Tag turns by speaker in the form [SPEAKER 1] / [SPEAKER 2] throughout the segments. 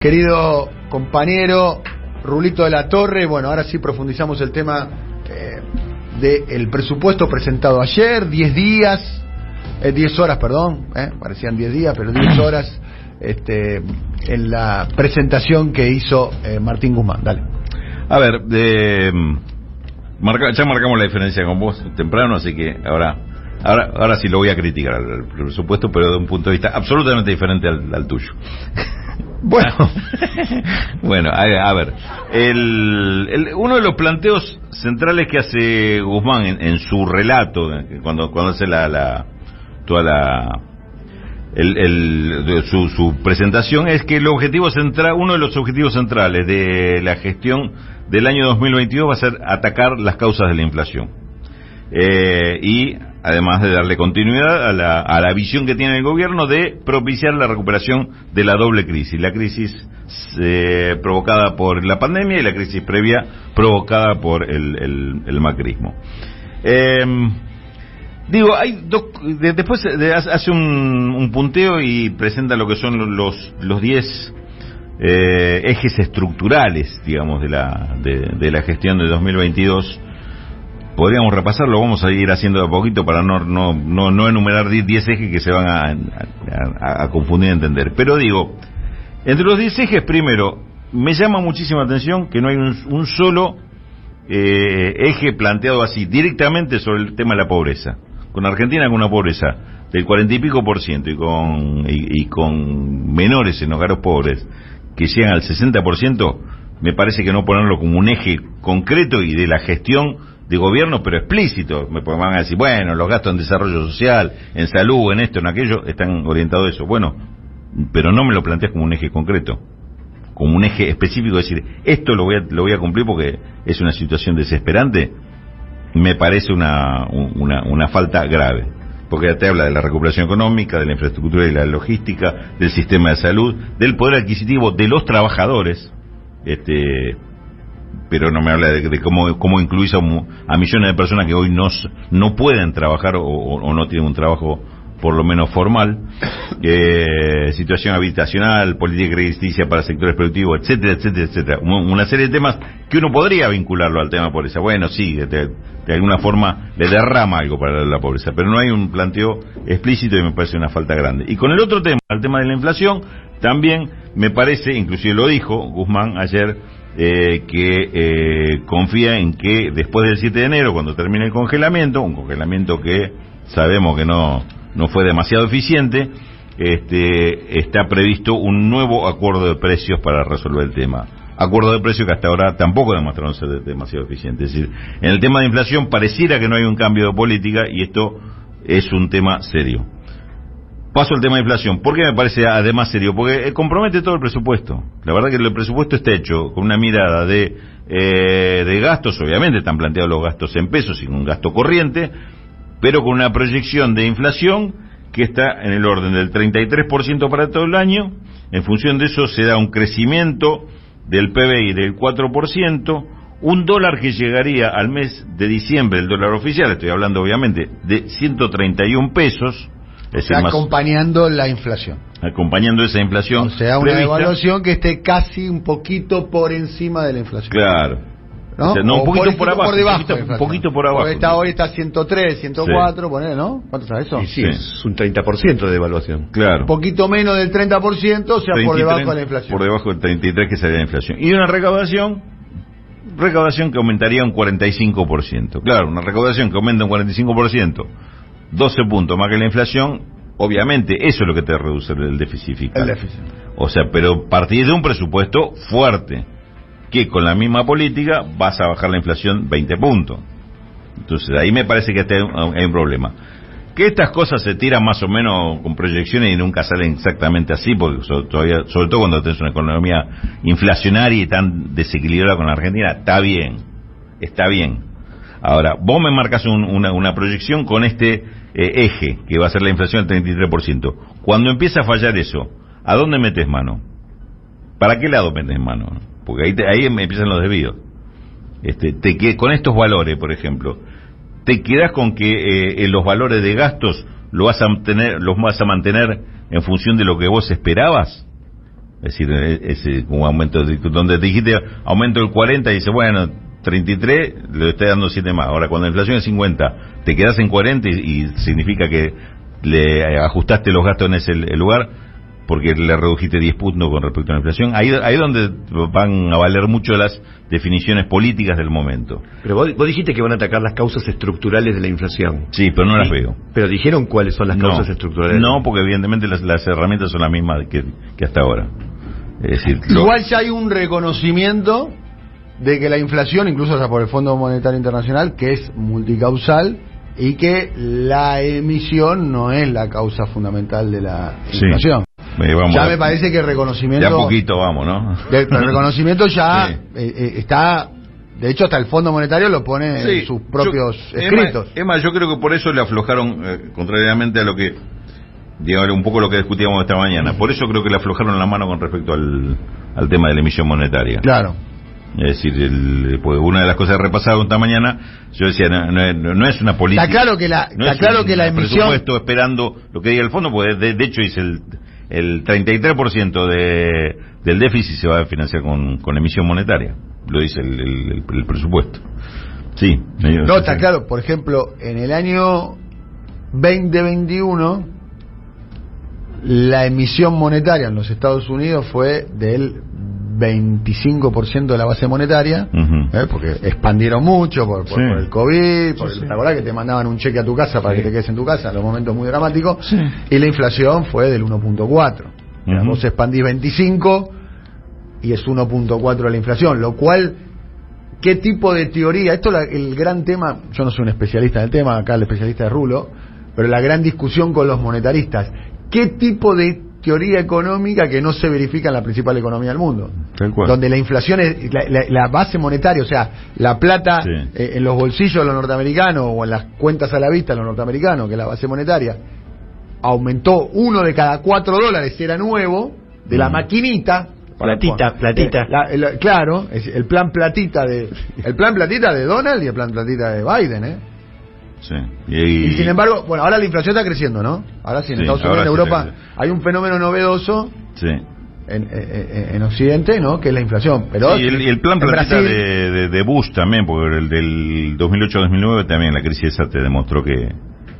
[SPEAKER 1] Querido compañero Rulito de la Torre, bueno, ahora sí profundizamos el tema del presupuesto presentado ayer, 10 horas, parecían 10 días, pero 10 horas en la presentación que hizo Martín Guzmán. Dale.
[SPEAKER 2] A ver, ya marcamos la diferencia con vos temprano, así que ahora sí lo voy a criticar al presupuesto, pero de un punto de vista absolutamente diferente al tuyo. Bueno, a ver, uno de los planteos centrales que hace Guzmán en su relato, cuando hace su presentación, es que uno de los objetivos centrales de la gestión del año 2022 va a ser atacar las causas de la inflación. Y además de darle continuidad a la visión que tiene el gobierno de propiciar la recuperación de la doble crisis, la crisis provocada por la pandemia y la crisis previa provocada por el macrismo. Después hace un punteo y presenta lo que son los 10 ejes estructurales, digamos, de la gestión de 2022. Podríamos repasarlo, vamos a ir haciendo de a poquito para no enumerar 10 ejes que se van a confundir y entender. Pero digo, entre los 10 ejes, primero, me llama muchísima atención que no hay un solo eje planteado así, directamente sobre el tema de la pobreza. Con Argentina con una pobreza del 40 y pico % y con menores en hogares pobres que llegan al 60%, me parece que no ponerlo como un eje concreto y de la gestión de gobierno, pero explícito. Me van a decir, bueno, los gastos en desarrollo social, en salud, en esto, en aquello, están orientados a eso. Bueno, pero no me lo planteas como un eje concreto, como un eje específico, decir, esto lo voy a cumplir porque es una situación desesperante. Me parece una falta grave, porque ya te habla de la recuperación económica, de la infraestructura y la logística, del sistema de salud, del poder adquisitivo de los trabajadores, pero no me habla de cómo incluís a millones de personas que hoy no pueden trabajar o no tienen un trabajo por lo menos formal, situación habitacional, política crediticia para sectores productivos, etcétera, etcétera, etcétera. Una serie de temas que uno podría vincularlo al tema pobreza. Bueno, sí, de alguna forma le derrama algo para la pobreza, pero no hay un planteo explícito y me parece una falta grande. Y con el otro tema, el tema de la inflación, también me parece, inclusive lo dijo Guzmán ayer, que confía en que después del 7 de enero, cuando termine el congelamiento, un congelamiento que sabemos que no fue demasiado eficiente, está previsto un nuevo acuerdo de precios para resolver el tema. Acuerdo de precios que hasta ahora tampoco demostraron ser demasiado eficiente. Es decir, en el tema de inflación pareciera que no hay un cambio de política y esto es un tema serio. Paso al tema de inflación. ¿Por qué me parece además serio? Porque compromete todo el presupuesto. La verdad que el presupuesto está hecho con una mirada de gastos, obviamente están planteados los gastos en pesos y un gasto corriente, pero con una proyección de inflación que está en el orden del 33% para todo el año. En función de eso se da un crecimiento del PBI del 4%, un dólar que llegaría al mes de diciembre, el dólar oficial, estoy hablando obviamente de 131 pesos,
[SPEAKER 1] acompañando la inflación.
[SPEAKER 2] Acompañando esa inflación.
[SPEAKER 1] O sea, una devaluación que esté casi un poquito por encima de la inflación.
[SPEAKER 2] Claro.
[SPEAKER 1] ¿No?
[SPEAKER 2] O sea, un poquito por abajo.
[SPEAKER 1] Por debajo.
[SPEAKER 2] Un poquito por abajo.
[SPEAKER 1] Hoy está 103, 104, sí. Ponele, ¿no? ¿Cuánto está eso?
[SPEAKER 3] Sí, es un 30% de devaluación.
[SPEAKER 2] Claro.
[SPEAKER 1] Un poquito menos del 30%, o sea, 33, por debajo de la inflación.
[SPEAKER 2] Por debajo del 33 que sería la inflación. Y una recaudación que aumentaría un 45%. Claro, una recaudación que aumenta un 45%, 12 puntos más que la inflación, obviamente eso es lo que te reduce el déficit fiscal.
[SPEAKER 1] El déficit. O
[SPEAKER 2] sea, pero partir de un presupuesto fuerte, que con la misma política vas a bajar la inflación 20 puntos. Entonces ahí me parece que hay un problema. Que estas cosas se tiran más o menos con proyecciones y nunca salen exactamente así, porque sobre todo cuando tenés una economía inflacionaria y tan desequilibrada con la Argentina, está bien. Ahora, vos me marcas una proyección con este eje, que va a ser la inflación del 33%. Cuando empieza a fallar eso, ¿a dónde metes mano? ¿Para qué lado metes mano? Porque ahí empiezan los desvíos. Con estos valores, por ejemplo, ¿te quedás con que los valores de gastos los vas a mantener en función de lo que vos esperabas? Es decir, ese un aumento, donde te dijiste aumento del 40 y dice, bueno, 33, le estoy dando 7 más. Ahora, cuando la inflación es 50, te quedas en 40 y significa que le ajustaste los gastos en ese lugar porque le redujiste 10 puntos con respecto a la inflación. Ahí es donde van a valer mucho las definiciones políticas del momento.
[SPEAKER 3] Pero vos dijiste que van a atacar las causas estructurales de la inflación.
[SPEAKER 2] Sí, pero no las veo.
[SPEAKER 3] Pero dijeron cuáles son las causas estructurales.
[SPEAKER 2] No, porque evidentemente las herramientas son las mismas que hasta ahora. Es decir,
[SPEAKER 1] igual ya hay un reconocimiento de que la inflación, incluso hasta por el Fondo Monetario Internacional, que es multicausal y que la emisión no es la causa fundamental de la inflación.
[SPEAKER 2] Vamos,
[SPEAKER 1] ya me parece que el reconocimiento...
[SPEAKER 2] Ya poquito vamos, ¿no?
[SPEAKER 1] El reconocimiento ya está... De hecho, hasta el Fondo Monetario lo pone en sus propios escritos.
[SPEAKER 2] Es más, yo creo que por eso le aflojaron, contrariamente a lo que... digamos, un poco lo que discutíamos esta mañana. Por eso creo que le aflojaron la mano con respecto al tema de la emisión monetaria.
[SPEAKER 1] Claro.
[SPEAKER 2] Es decir, pues una de las cosas repasadas esta mañana, yo decía, no es una política.
[SPEAKER 1] Está claro que la emisión...
[SPEAKER 2] presupuesto esperando lo que diga el fondo, pues de hecho dice el 33% del déficit se va a financiar con emisión monetaria. Lo dice el presupuesto. Sí.
[SPEAKER 1] No, está claro. Por ejemplo, en el año 2021, la emisión monetaria en los Estados Unidos fue del 25% de la base monetaria, porque expandieron mucho por el COVID, ¿te acordás que te mandaban un cheque a tu casa para que te quedes en tu casa en los momentos muy dramáticos? Y la inflación fue del 1.4. Vos expandís 25 y es 1.4 la inflación, lo cual, ¿qué tipo de teoría? Esto el gran tema, yo no soy un especialista en el tema, acá el especialista es Rulo, pero la gran discusión con los monetaristas, ¿qué tipo de teoría económica que no se verifica en la principal economía del mundo? Donde la inflación es la base monetaria, o sea, la plata en los bolsillos de los norteamericanos o en las cuentas a la vista de los norteamericanos, que es la base monetaria, aumentó 1 de cada 4 dólares, era nuevo, de la maquinita.
[SPEAKER 3] Platita.
[SPEAKER 1] Claro, es el plan platita de Donald y el plan platita de Biden,
[SPEAKER 2] Sí.
[SPEAKER 1] Y sin embargo, bueno, ahora la inflación está creciendo, ¿no? Ahora sí, en Estados Unidos, en Europa, hay un fenómeno novedoso en Occidente, ¿no? Que es la inflación. Pero
[SPEAKER 2] y el plan platita de Bush también, porque el del 2008-2009 también la crisis esa te demostró que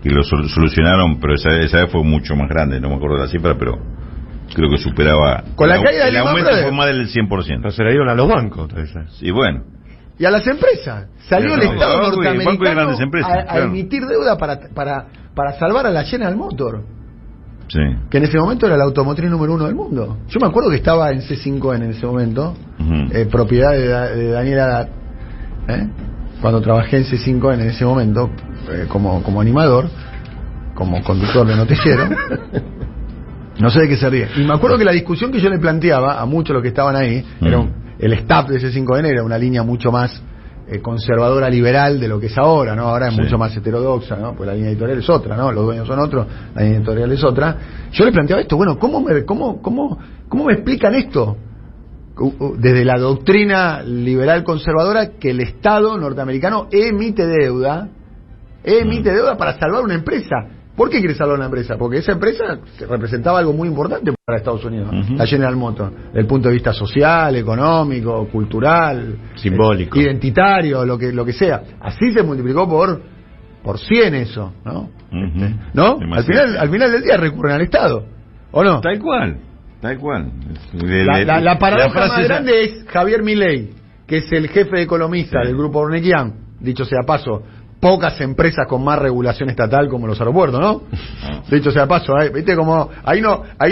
[SPEAKER 2] lo solucionaron, pero esa vez fue mucho más grande, no me acuerdo de la cifra, pero creo que superaba.
[SPEAKER 1] Con la caída del
[SPEAKER 2] aumento fue más del 100%.
[SPEAKER 3] Pero se la dieron a los bancos.
[SPEAKER 2] Y bueno.
[SPEAKER 1] Y a las empresas. Salió el Estado norteamericano a emitir deuda para salvar a la General Motors.
[SPEAKER 2] Sí.
[SPEAKER 1] Que en ese momento era la automotriz número 1 del mundo. Yo me acuerdo que estaba en C5N en ese momento, propiedad de Daniel Haddad, cuando trabajé en C5N en ese momento, como animador, como conductor de noticiero. No sé de qué se ríe. Y me acuerdo que la discusión que yo le planteaba a muchos de los que estaban ahí, el staff de C5N era una línea mucho más conservadora, liberal de lo que es ahora, ¿no? Ahora es mucho más heterodoxa, ¿no? Pues la línea editorial es otra, ¿no? Los dueños son otros, la línea editorial es otra. Yo le planteaba esto, bueno, ¿cómo me explican esto? Desde la doctrina liberal conservadora, que el Estado norteamericano emite deuda para salvar una empresa. ¿Por qué quiere salvar una empresa? Porque esa empresa representaba algo muy importante para Estados Unidos, la General Motors, desde el punto de vista social, económico, cultural,
[SPEAKER 3] simbólico,
[SPEAKER 1] identitario, lo que sea. Así se multiplicó por 100 eso, ¿no? ¿No? Al final del día recurren al Estado, ¿o no?
[SPEAKER 2] Tal cual.
[SPEAKER 1] La paradoja más grande es Javier Milei, que es el jefe economista del grupo Ornequian, dicho sea paso. Pocas empresas con más regulación estatal como los aeropuertos, ¿no? Dicho sea paso, viste como ahí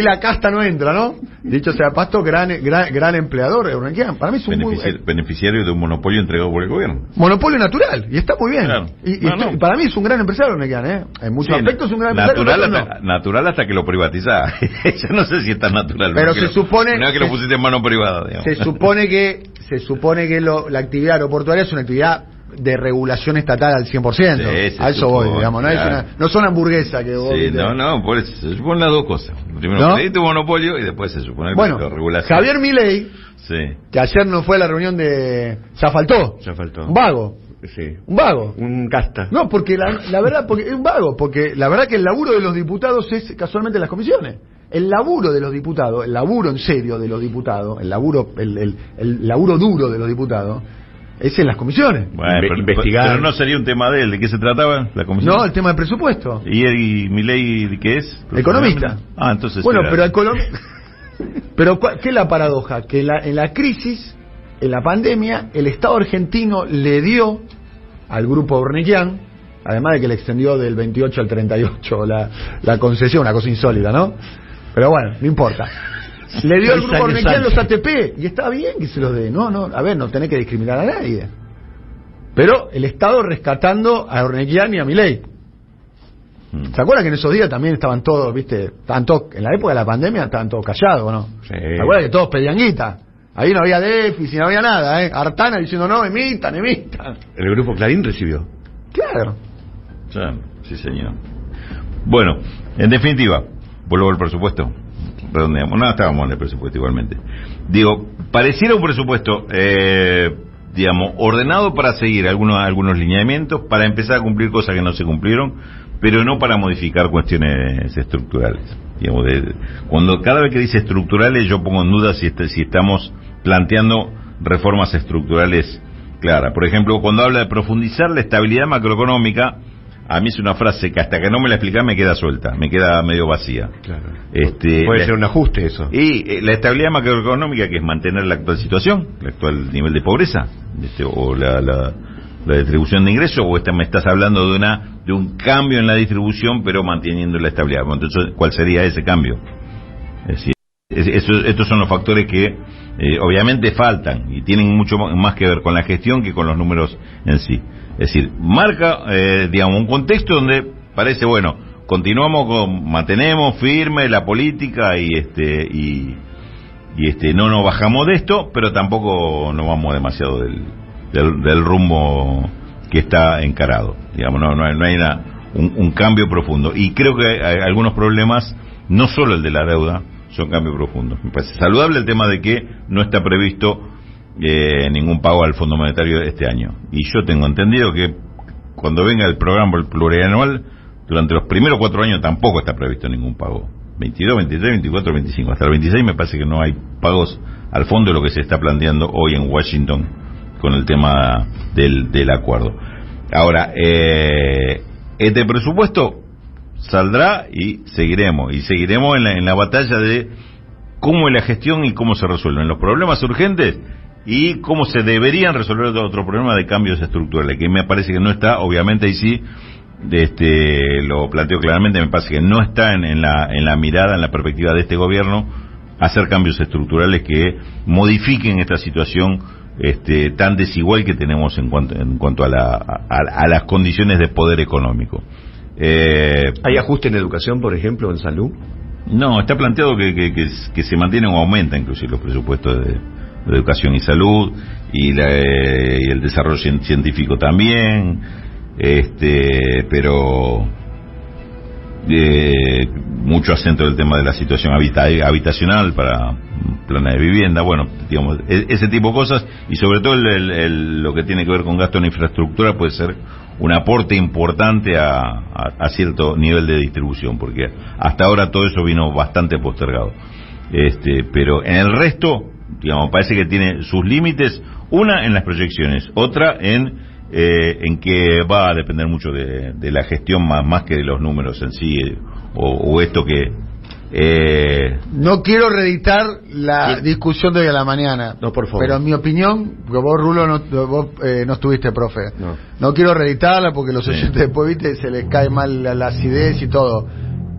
[SPEAKER 1] la casta no entra, ¿no? Dicho sea paso, gran empleador. Para mí es un
[SPEAKER 2] beneficiario de un monopolio entregado por el gobierno.
[SPEAKER 1] Monopolio natural, y está muy bien.
[SPEAKER 2] Claro.
[SPEAKER 1] Y para mí es un gran empresario, En muchos aspectos es un gran empresario.
[SPEAKER 2] Natural hasta que lo privatizaba. Yo no sé si es tan natural.
[SPEAKER 1] Pero se supone
[SPEAKER 2] no es que lo pusiste en mano privada, digamos.
[SPEAKER 1] Se supone que la actividad aeroportuaria es una actividad de regulación estatal al 100%. A eso voy, digamos, ¿no? Claro. No son hamburguesas que vos...
[SPEAKER 2] Sí, por eso se suponen las dos cosas. Primero pediste un monopolio y después se supone que la regulación.
[SPEAKER 1] Javier Milei, que ayer no fue a la reunión de... Ya faltó. Un vago.
[SPEAKER 3] Sí.
[SPEAKER 1] Un vago.
[SPEAKER 3] Un casta.
[SPEAKER 1] No, porque la verdad, porque es un vago, porque la verdad que el laburo de los diputados es casualmente las comisiones. el laburo de los diputados, el laburo en serio de los diputados, el laburo duro de los diputados, es en las comisiones.
[SPEAKER 2] Bueno, investigar. Pero no sería un tema de él, ¿de qué se trataba la comisión?
[SPEAKER 1] No, el tema del presupuesto.
[SPEAKER 2] ¿Y Milei qué es?
[SPEAKER 1] Economista.
[SPEAKER 2] Entonces.
[SPEAKER 1] Bueno, pero ¿qué es la paradoja? Que en la crisis, en la pandemia, el Estado argentino le dio al grupo Urnequian, además de que le extendió del 28 al 38 la concesión, una cosa insólita, ¿no? Pero bueno, no importa. Le dio al grupo Urnequian los ATP, y está bien que se los dé. No, a ver, no tenés que discriminar a nadie. Pero el Estado rescatando a Urnequian y a Milei. ¿Se acuerdan que en esos días también estaban todos, en la época de la pandemia estaban todos callados, ¿no? Sí. ¿Se acuerdan que todos pedían guita? Ahí no había déficit, no había nada, Artana diciendo, no, emitan.
[SPEAKER 3] El grupo Clarín recibió.
[SPEAKER 1] Claro.
[SPEAKER 2] Sí, señor. Bueno, en definitiva, vuelvo al presupuesto. Redondeamos. No, estábamos en el presupuesto igualmente. Digo, pareciera un presupuesto, ordenado para seguir algunos lineamientos, para empezar a cumplir cosas que no se cumplieron, pero no para modificar cuestiones estructurales. Digamos, cada vez que dice estructurales, yo pongo en duda si estamos planteando reformas estructurales claras. Por ejemplo, cuando habla de profundizar la estabilidad macroeconómica, a mí es una frase que hasta que no me la explican me queda suelta, me queda medio vacía. Claro.
[SPEAKER 3] Puede ser un ajuste eso.
[SPEAKER 2] Y la estabilidad macroeconómica, que es mantener la actual situación, el actual nivel de pobreza, o la distribución de ingresos, o me estás hablando de un cambio en la distribución pero manteniendo la estabilidad. Entonces, ¿cuál sería ese cambio? Es decir, estos son los factores que obviamente faltan y tienen mucho más que ver con la gestión que con los números en sí. Es decir, marca un contexto donde parece, mantenemos firme la política y no nos bajamos de esto, pero tampoco nos vamos demasiado del rumbo que está encarado. No hay un cambio profundo. Y creo que hay algunos problemas, no solo el de la deuda, son cambios profundos. Me parece saludable el tema de que no está previsto ningún pago al Fondo Monetario este año. Y yo tengo entendido que cuando venga el programa plurianual, durante los primeros 4 años tampoco está previsto ningún pago. 22, 23, 24, 25. Hasta el 26 me parece que no hay pagos al fondo de lo que se está planteando hoy en Washington con el tema del acuerdo. Ahora, este presupuesto saldrá y seguiremos en la batalla de cómo es la gestión y cómo se resuelven los problemas urgentes y cómo se deberían resolver otro problema de cambios estructurales, que me parece que no está, obviamente, y sí, lo planteo claramente, me parece que no está en la mirada, en la perspectiva de este gobierno, hacer cambios estructurales que modifiquen esta situación tan desigual que tenemos en cuanto a las condiciones de poder económico.
[SPEAKER 3] ¿Hay ajuste en educación, por ejemplo, en salud?
[SPEAKER 2] No, está planteado que se mantienen o aumenta inclusive los presupuestos de educación y salud y el desarrollo científico también, pero mucho acento del tema de la situación habitacional para planes de vivienda, ese tipo de cosas, y sobre todo lo que tiene que ver con gasto en infraestructura puede ser un aporte importante a cierto nivel de distribución, porque hasta ahora todo eso vino bastante postergado. Pero en el resto, parece que tiene sus límites, una en las proyecciones, otra en que va a depender mucho de la gestión más que de los números en sí, o esto que...
[SPEAKER 1] No quiero reeditar la discusión de hoy a la mañana,
[SPEAKER 3] no, por favor.
[SPEAKER 1] Pero en mi opinión, porque vos, Rulo, no estuviste, profe. No quiero reeditarla porque los oyentes después, se les cae mal la acidez y todo.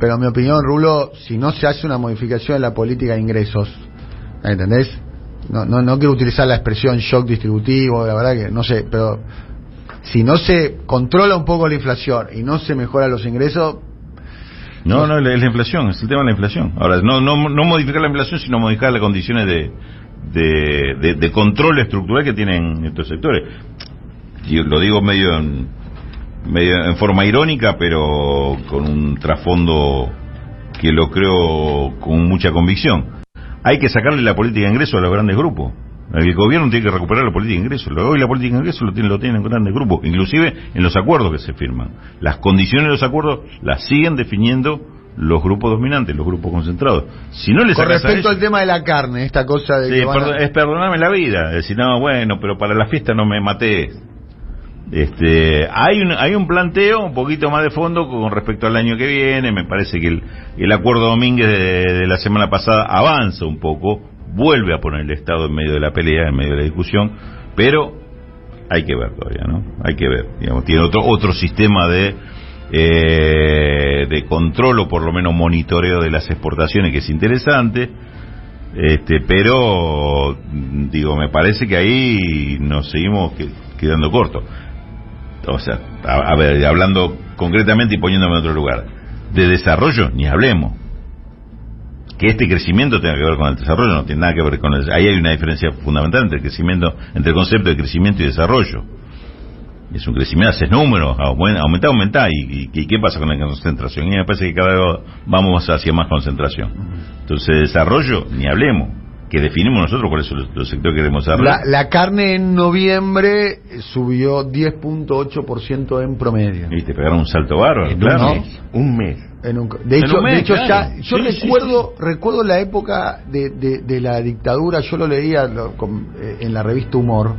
[SPEAKER 1] Pero en mi opinión, Rulo, si no se hace una modificación en la política de ingresos, ¿entendés? No quiero utilizar la expresión shock distributivo, la verdad que no sé, pero si no se controla un poco la inflación y no se mejoran los ingresos...
[SPEAKER 2] No, es la inflación, es el tema de la inflación. Ahora, no modificar la inflación, sino modificar las condiciones de control estructural que tienen estos sectores. Yo lo digo medio en forma irónica, pero con un trasfondo que lo creo con mucha convicción. Hay que sacarle la política de ingresos a los grandes grupos. El gobierno tiene que recuperar la política de ingresos. Hoy la política de ingresos lo tienen grandes grupos, inclusive en los acuerdos que se firman. Las condiciones de los acuerdos las siguen definiendo los grupos dominantes, los grupos concentrados. Si no les
[SPEAKER 1] con respecto al tema de la carne, esta cosa de
[SPEAKER 2] sí, es perdonarme la vida, decir, no, bueno, pero para la fiesta no me maté. Hay un planteo un poquito más de fondo con respecto al año que viene. Me parece que el acuerdo Domínguez de la semana pasada avanza un poco, vuelve a poner el Estado en medio de la pelea, en medio de la discusión, pero hay que ver todavía, ¿no? Hay que ver, digamos, tiene otro sistema de control o por lo menos monitoreo de las exportaciones que es interesante, pero digo, me parece que ahí nos seguimos quedando cortos. O sea, a ver, hablando concretamente y poniéndome en otro lugar, de desarrollo ni hablemos. Que este crecimiento tenga que ver con el desarrollo no tiene nada que ver con el... Ahí hay una diferencia fundamental entre el concepto de crecimiento y desarrollo. Es un crecimiento, haces números, aumenta, y ¿qué pasa con la concentración? Y me parece que cada vez vamos hacia más concentración. Entonces, desarrollo, ni hablemos, que definimos nosotros por eso los sectores que queremos desarrollar.
[SPEAKER 1] La carne en noviembre subió 10.8% en promedio.
[SPEAKER 2] Y te pegaron un salto bárbaro,
[SPEAKER 1] claro.
[SPEAKER 3] Un mes.
[SPEAKER 1] De hecho,
[SPEAKER 2] claro.
[SPEAKER 1] ya, yo
[SPEAKER 2] sí,
[SPEAKER 1] recuerdo la época de la dictadura. Yo lo leía en la revista Humor,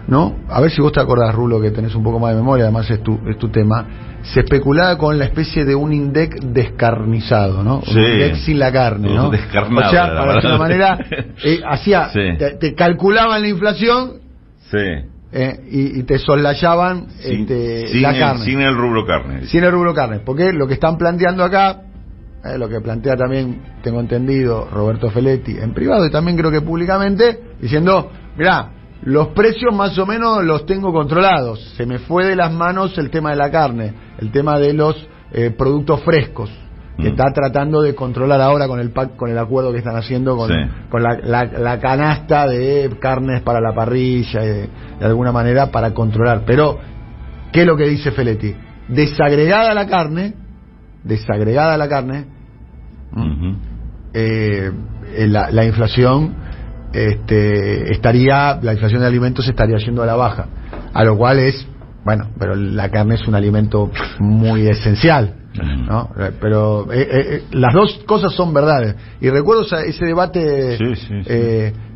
[SPEAKER 1] ¿no? A ver si vos te acordás, Rulo, que tenés un poco más de memoria, además es tu tema. Se especulaba con la especie de un INDEC descarnizado, ¿no?
[SPEAKER 2] Sí.
[SPEAKER 1] Un INDEC sin la carne, ¿no?
[SPEAKER 2] Descarnado,
[SPEAKER 1] o sea, para de alguna manera hacía,
[SPEAKER 2] sí.
[SPEAKER 1] te calculaban la inflación,
[SPEAKER 2] sí.
[SPEAKER 1] Y te soslayaban la carne.
[SPEAKER 2] Sin el rubro carne.
[SPEAKER 1] Sin el rubro carne. Porque lo que están planteando acá, lo que plantea también, tengo entendido, Roberto Feletti en privado y también creo que públicamente, diciendo, mirá, los precios más o menos los tengo controlados. Se me fue de las manos el tema de la carne, el tema de los productos frescos, que está tratando de controlar ahora con el acuerdo que están haciendo con la canasta de carnes para la parrilla, de alguna manera para controlar. Pero, ¿qué es lo que dice Feletti? Desagregada la carne, la inflación la inflación de alimentos estaría yendo a la baja, a lo cual es, bueno, pero la carne es un alimento muy esencial, ¿no? Pero las dos cosas son verdades. Y recuerdo ese debate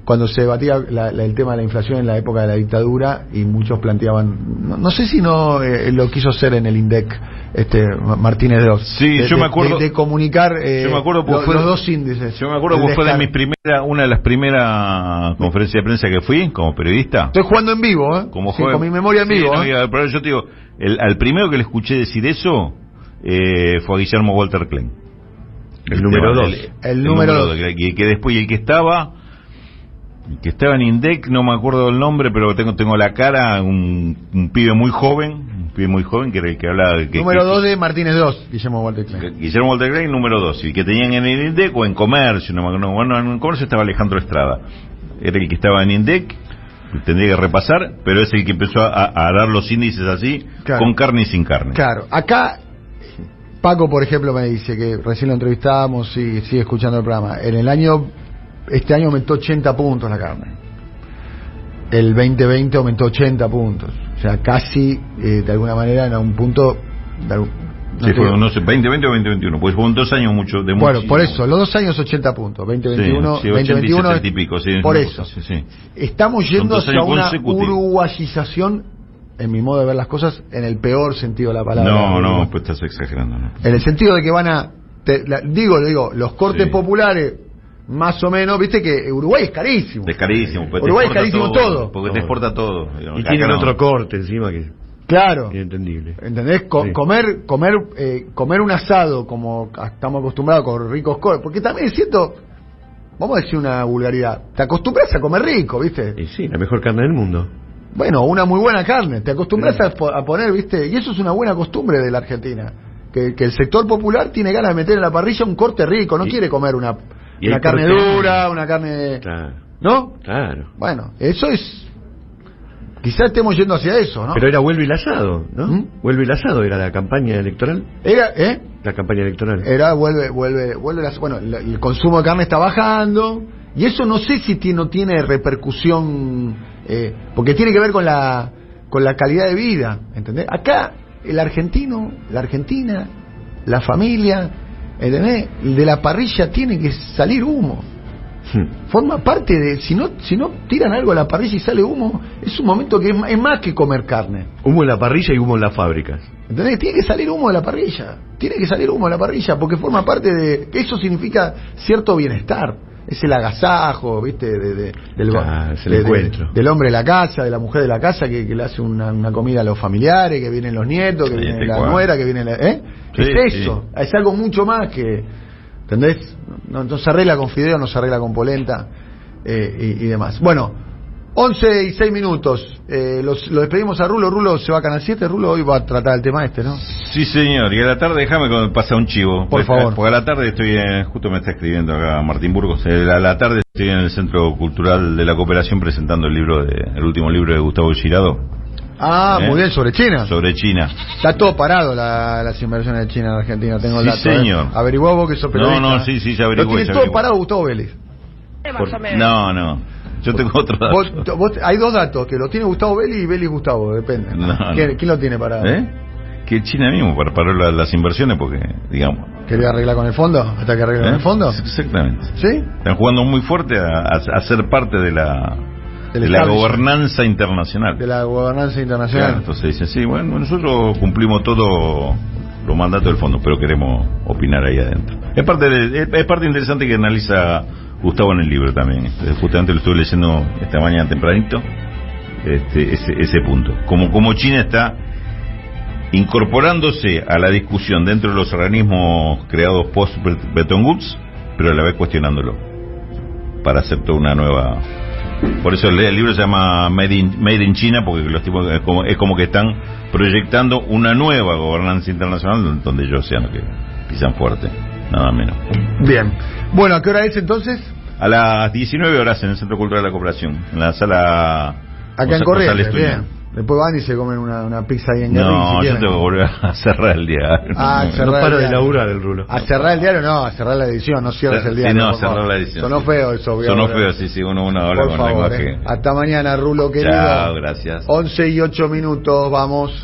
[SPEAKER 1] cuando se debatía el tema de la inflación en la época de la dictadura, y muchos planteaban, no sé si lo quiso hacer en el INDEC Martínez de Oz.
[SPEAKER 2] Sí, yo me acuerdo
[SPEAKER 1] de comunicar
[SPEAKER 2] yo me acuerdo
[SPEAKER 1] los dos índices.
[SPEAKER 2] Yo me acuerdo que fue una de las primeras conferencias de prensa que fui como periodista.
[SPEAKER 1] Estoy jugando en vivo, con mi memoria en vivo.
[SPEAKER 2] Pero yo te digo, al primero que le escuché decir eso fue a Guillermo Walter Klein.
[SPEAKER 3] El número 2.
[SPEAKER 1] El número 2.
[SPEAKER 2] Que después, y el que estaba en INDEC, no me acuerdo del nombre, pero tengo la cara, un pibe muy joven que era el que hablaba de
[SPEAKER 1] número 2 de Martínez 2, Guillermo Walter Klein.
[SPEAKER 2] Guillermo Walter Klein, número 2, y que tenían en el INDEC o en comercio, en comercio estaba Alejandro Estrada, era el que estaba en INDEC, tendría que repasar, pero es el que empezó a dar los índices así, claro, con carne y sin carne.
[SPEAKER 1] Claro, acá Paco, por ejemplo, me dice que recién lo entrevistábamos y sigue escuchando el programa. Este año aumentó 80 puntos la carne. El 2020 aumentó 80 puntos. O sea, casi, de alguna manera, en un punto...
[SPEAKER 2] no sé, 2020 o 2021, pues fueron 2 años de
[SPEAKER 1] bueno,
[SPEAKER 2] muchísimo.
[SPEAKER 1] Por eso, los 2 años 80 puntos, 2021,
[SPEAKER 2] sí,
[SPEAKER 1] 2021
[SPEAKER 2] y pico, sí,
[SPEAKER 1] por eso.
[SPEAKER 2] Sí.
[SPEAKER 1] Estamos yendo hacia una uruguayización, en mi modo de ver las cosas, en el peor sentido de la palabra.
[SPEAKER 2] No, pues estás exagerando, ¿no?
[SPEAKER 1] En el sentido de que van a... digo, los cortes populares, más o menos, viste que Uruguay es carísimo.
[SPEAKER 2] Es carísimo. Pues
[SPEAKER 1] Uruguay es carísimo todo.
[SPEAKER 2] Porque te exporta todo.
[SPEAKER 3] Y tienen otro corte encima que...
[SPEAKER 1] Claro.
[SPEAKER 3] Inentendible.
[SPEAKER 1] ¿Entendés? Comer un asado como estamos acostumbrados con ricos cortes. Porque también es cierto, vamos a decir una vulgaridad, te acostumbras a comer rico, ¿viste?
[SPEAKER 3] Y sí, la mejor carne del mundo.
[SPEAKER 1] Bueno, una muy buena carne. Te acostumbras a poner, ¿viste? Y eso es una buena costumbre de la Argentina. Que el sector popular tiene ganas de meter en la parrilla un corte rico. No quiere comer una carne dura, una carne...
[SPEAKER 3] Claro.
[SPEAKER 1] ¿No?
[SPEAKER 3] Claro.
[SPEAKER 1] Bueno, eso es... Quizás estemos yendo hacia eso, ¿no?
[SPEAKER 3] Pero era Vuelve el asado, ¿no? Vuelve el asado era la campaña electoral. La campaña electoral.
[SPEAKER 1] Era vuelve el asado. Bueno, el consumo de carne está bajando. Y eso no sé si no tiene repercusión... porque tiene que ver con la calidad de vida, ¿entendés? Acá el argentino, la Argentina, la familia ¿entendés? De la parrilla tiene que salir humo. Forma parte de, si no tiran algo a la parrilla y sale humo, es un momento que es más que comer carne.
[SPEAKER 3] Humo en la parrilla y humo en las fábricas.
[SPEAKER 1] ¿Entendés? Tiene que salir humo de la parrilla. Tiene que salir humo de la parrilla porque forma parte de, eso significa cierto bienestar. Es el agasajo, ¿viste?
[SPEAKER 3] Es el encuentro.
[SPEAKER 1] Del hombre de la casa, de la mujer de la casa que le hace una comida a los familiares, que vienen los nietos, que viene la nuera, que viene
[SPEAKER 2] Sí,
[SPEAKER 1] es eso, es algo mucho más que, ¿entendés? No se arregla con fideo, no se arregla con polenta y demás. Bueno, 11 y 6 minutos. Lo despedimos a Rulo. Rulo se va a Canal 7. Rulo hoy va a tratar el tema ¿no?
[SPEAKER 2] Sí, señor. Y a la tarde déjame pasar un chivo.
[SPEAKER 1] Por favor.
[SPEAKER 2] Porque a la tarde estoy, justo me está escribiendo acá Martín Burgos. A la tarde estoy en el Centro Cultural de la Cooperación presentando el último libro de Gustavo Girado.
[SPEAKER 1] Muy bien, sobre China.
[SPEAKER 2] Sobre China.
[SPEAKER 1] Está todo parado las inversiones de China en Argentina, tengo el dato.
[SPEAKER 2] Sí, señor.
[SPEAKER 1] Averiguó vos que sos periodista.
[SPEAKER 2] No, sí, ya averigué.
[SPEAKER 1] Lo tiene todo parado Gustavo Vélez.
[SPEAKER 2] No. Yo tengo otro dato.
[SPEAKER 1] Vos, hay dos datos, que lo tiene Gustavo Vélez y Vélez Gustavo, depende. ¿Quién lo tiene parado?
[SPEAKER 2] Que China mismo paró las inversiones porque, digamos...
[SPEAKER 1] ¿Quería arreglar con el fondo? ¿Hasta que arreglen el fondo?
[SPEAKER 2] Exactamente.
[SPEAKER 1] ¿Sí?
[SPEAKER 2] Están jugando muy fuerte a ser parte de la gobernanza internacional.
[SPEAKER 1] De la gobernanza internacional.
[SPEAKER 2] Claro, entonces dicen, sí, bueno, nosotros cumplimos todo los mandatos del fondo, pero queremos opinar ahí adentro. Es parte interesante que analiza Gustavo en el libro también. Justamente lo estuve leyendo esta mañana tempranito, ese punto. Como China está incorporándose a la discusión dentro de los organismos creados post Bretton Woods, pero a la vez cuestionándolo para hacer toda una nueva... Por eso el libro se llama Made in China, porque los tipos es como que están proyectando una nueva gobernanza internacional donde ellos sean los que pisan fuerte, nada menos.
[SPEAKER 1] Bien. Bueno, ¿a qué hora es entonces?
[SPEAKER 2] A las 19 horas en el Centro Cultural de la Cooperación, en la sala...
[SPEAKER 1] Acá en Corrientes, bien. Después van y se comen una pizza ahí en Guerrín.
[SPEAKER 2] No, yo tengo que volver a cerrar el diario.
[SPEAKER 3] No paro de laburar el Rulo.
[SPEAKER 1] A cerrar el diario, no, a cerrar la edición, no cierres el diario.
[SPEAKER 2] Sí, no, cerrar la edición.
[SPEAKER 1] Sonó feo eso.
[SPEAKER 2] Sonó feo, sí, uno habla
[SPEAKER 1] por
[SPEAKER 2] con
[SPEAKER 1] favor,
[SPEAKER 2] lenguaje.
[SPEAKER 1] Hasta mañana, Rulo, querido.
[SPEAKER 2] Chao, gracias.
[SPEAKER 1] 11 y 8 minutos, vamos.